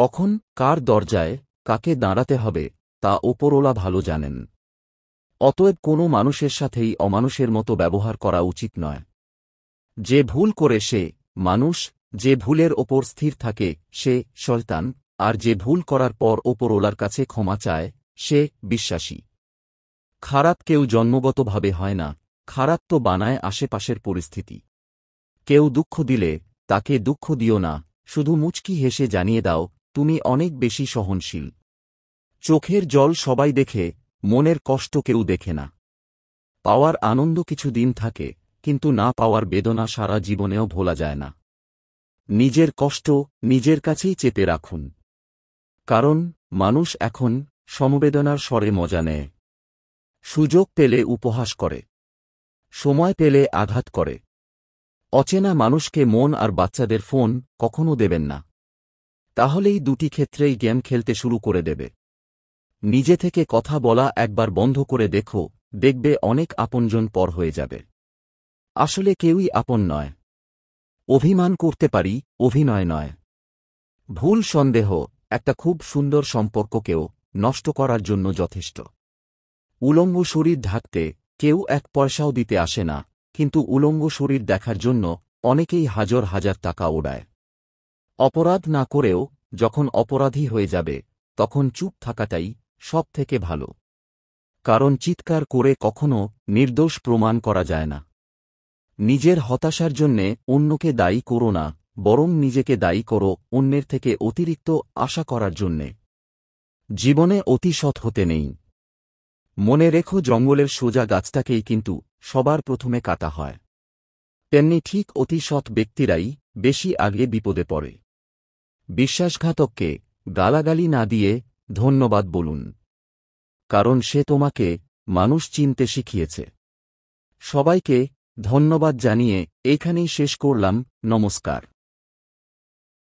কখন কার দরজায় কাকে দাঁড়াতে হবে তা ওপরওয়ালা ভালো জানেন। অতএব কোনো মানুষের সাথেই অমানুষের মতো ব্যবহার করা উচিত নয়। যে ভুল করে সে মানুষ, যে ভুলের ওপর স্থির থাকে সে শয়তান, আর যে ভুল করার পর ওপরওয়ালার কাছে ক্ষমা চায় সে বিশ্বাসী। খারাপ কেউ জন্মগতভাবে হয় না, খারাপ তো বানায় আশেপাশের পরিস্থিতি। কেউ দুঃখ দিলে তাকে দুঃখ দিও না, শুধু মুচকি হেসে জানিয়ে দাও তুমি অনেক বেশি সহনশীল। চোখের জল সবাই দেখে, মনের কষ্ট কেউ দেখে না। পাওয়ার আনন্দ কিছু দিন থাকে, কিন্তু না পাওয়ার বেদনা সারা জীবনেও ভোলা যায় না। নিজের কষ্ট নিজের কাছেই চেপে রাখুন। কারণ মানুষ এখন সমবেদনার স্বরে মজা নেয়। সুযোগ পেলে উপহাস করে, সময় পেলে আঘাত করে। অচেনা মানুষকে মন আর বাচ্চাদের ফোন কখনো দেবেন না, তাহলেই দুটি ক্ষেত্রেই গেম খেলতে শুরু করে দেবে। নিজে থেকে কথা বলা একবার বন্ধ করে দেখো, দেখবে অনেক আপনজন পর হয়ে যাবে। আসলে কেউই আপন নয়। অভিমান করতে পারি, অভিনয় নয়। ভুল সন্দেহ একটা খুব সুন্দর সম্পর্ককেও নষ্ট করার জন্য যথেষ্ট। উলঙ্গ শরীর ঢাকতে কেউ এক পয়সাও দিতে আসে না, কিন্তু উলঙ্গ শরীর দেখার জন্য অনেকেই হাজার হাজার টাকা ওড়ায়। অপরাধ না করেও যখন অপরাধী হয়ে যাবে তখন চুপ থাকাটাই সব থেকে ভালো। কারণ চিৎকার করে কখনো নির্দোষ প্রমাণ করা যায় না। নিজের হতাশার জন্যে অন্যকে দায়ী করো না, বরং নিজেকে দায়ী করো অন্যের থেকে অতিরিক্ত আশা করার জন্যে। জীবনে অতি সৎ হতে নেই। মনে রেখো জঙ্গলের সোজা গাছটাকেই কিন্তু সবার প্রথমে কাটা হয়। তেমনি ঠিক অতি সৎ ব্যক্তিরাই বেশি আগে বিপদে পড়ে। বিশ্বাসঘাতককে গালাগালি না দিয়ে ধন্যবাদ বলুন, কারণ সে তোমাকে মানুষ চিনতে শিখিয়েছে। সবাইকে ধন্যবাদ জানিয়ে এখানেই শেষ করলাম। নমস্কার।